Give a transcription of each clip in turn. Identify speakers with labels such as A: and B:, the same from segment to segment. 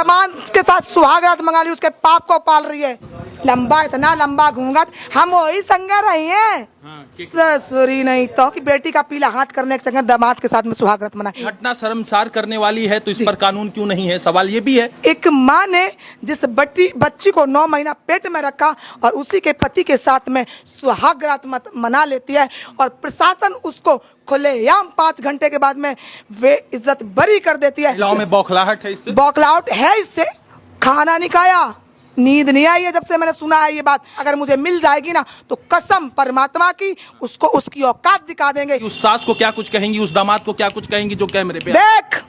A: दामाद के साथ सुहागरात मंगा ली, उसके पाप को पाल रही है। लंबा, इतना लंबा घूंघट, हम वही संगा रही हैं। ससुरी नहीं तो कि बेटी का पीला हाथ करने के संग दामाद के साथ में सुहागरात मनाई।
B: घटना शर्मसार करने वाली है, तो इस पर कानून क्यों नहीं है? सवाल ये भी है।
A: एक माँ ने जिस बच्ची को 9 महीना पेट में रखा और उसी के पति के साथ में सुहागरात मना लेती है और प्रशासन उसको खुलेआम 5 घंटे के बाद में वे इज्जत बरी कर देती है।
B: महिलाओं में बौखलाहट है, इससे
A: बौखलाहट है, इससे खाना नहीं खाया, नींद नहीं आई है जब से मैंने सुना है ये बात। अगर मुझे मिल जाएगी ना तो कसम परमात्मा की उसको उसकी औकात दिखा देंगे।
B: उस सास को क्या कुछ कहेंगी, उस दामाद को क्या कुछ कहेंगी जो कैमरे पे?
A: देख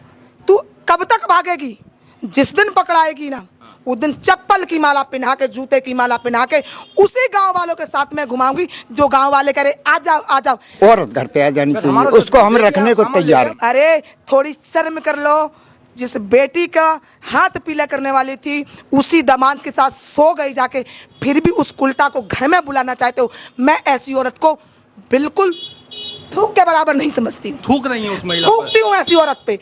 A: तू कब तक भागेगी, जिस दिन पकड़ाएगी ना उस दिन चप्पल की माला पहना के, जूते की माला पहना के उसी गांव वालों के साथ में घुमाऊंगी जो गांव वाले कह रहे आ जाओ आ जाओ।
C: औरत घर पे आ जानी चाहिए, उसको हम रखने को तैयार हैं।
A: अरे थोड़ी शर्म कर लो, जिस बेटी का हाथ पीला करने वाली थी उसी दामाद के साथ सो गई जाके, फिर भी उस उल्टा को घर में बुलाना चाहते हो। मैं ऐसी औरत को बिल्कुल थूक के बराबर नहीं समझती।
B: थूक रही है उस महिला पर?
A: थूकती हूँ ऐसी औरत पे,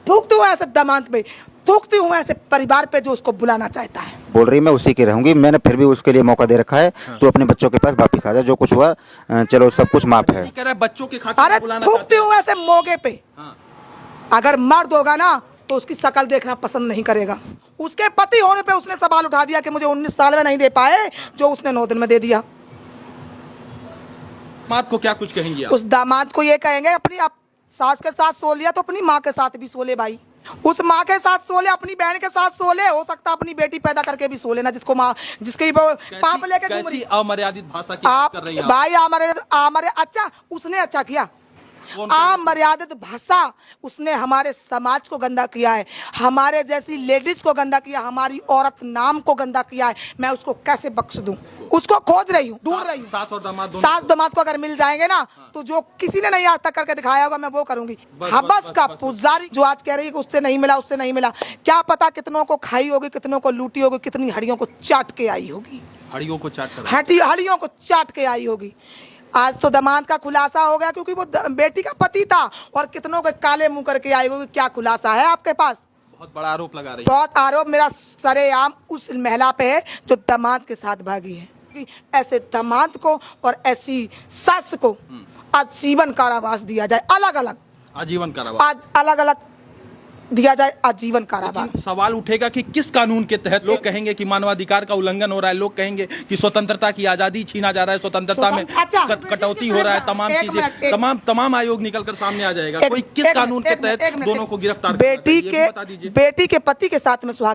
A: थूकती हूँ ऐसे दामाद पे, थूकती हूँ ऐसे परिवार पे जो उसको बुलाना चाहता है।
C: बोल रही मैं उसी की रहूंगी, मैंने फिर भी उसके लिए मौका दे रखा है। तो अपने बच्चों के पास वापस आ जा, जो कुछ हुआ चलो सब कुछ माफ है।
B: कह रहा है बच्चों के खातिर
A: अरे
B: बुलाना
A: थूकती हूँ ऐसे मौके पे।
B: हाँ।
A: अगर मर्द होगा ना तो उसकी शक्ल देखना पसंद नहीं करेगा। उसके पति होने पे उसने सवाल उठा दिया कि मुझे 19 साल में नहीं दे पाए जो उसने 9 दिन में दे दिया।
B: दामाद को क्या कुछ कहेंगी आप?
A: उस दामाद को ये कहेंगे अपनी आप सास के साथ सो लिया तो अपनी माँ के साथ भी सो ले भाई। उस माँ के साथ सो ले, अपनी बहन के साथ सो ले, हो सकता अपनी बेटी पैदा करके भी सो लेना जिसको माँ जिसके पाप लेके घूम रही।
B: अमर्यादित भाषा की बात कर रही हैं आप?
A: भाई हमारे अच्छा उसने अच्छा किया। अमर्यादित भाषा उसने हमारे समाज को गंदा किया है, हमारे जैसी लेडीज को गंदा किया, हमारी औरत नाम को गंदा किया है। मैं उसको कैसे बख्श दूं? उसको खोज रही हूँ, ढूंढ रही हूँ।
B: सास और दामाद
A: सास दामाद को अगर मिल जाएंगे ना तो जो किसी ने नहीं आज तक करके दिखाया होगा मैं वो करूंगी। हबस का पुजारी जो आज कह रही है कि उससे नहीं मिला उससे नहीं मिला, क्या पता कितनों को खाई होगी, कितनों को लूटी होगी, कितनी हड्डियों को चाट के आई होगी।
B: हड्डियों को चाट
A: हड्डियों को चाट के आई होगी। आज तो दामाद का खुलासा हो गया क्योंकि वो बेटी का पति था, और कितनों के काले मुंह करके आई होगी। क्या खुलासा है आपके पास?
B: बहुत बड़ा आरोप लगा रही है।
A: बहुत आरोप मेरा सरेआम उस महिला पे है जो दामाद के साथ भागी है। ऐसे दामाद को और ऐसी सास को आजीवन कारावास दिया जाए, अलग अलग
B: आजीवन कारावास,
A: आज अलग अलग दिया जाए आजीवन कारावास।
B: सवाल उठेगा कि किस कानून के तहत? लोग कहेंगे कि मानवाधिकार का उल्लंघन हो रहा है, लोग कहेंगे कि स्वतंत्रता की आजादी छीना जा रहा है, स्वतंत्रता में कटौती हो रहा है, तमाम चीजें, तमाम आयोग निकलकर सामने आ जाएगा। कोई किस कानून के तहत दोनों को गिरफ्तार?
A: बेटी के पति के साथ में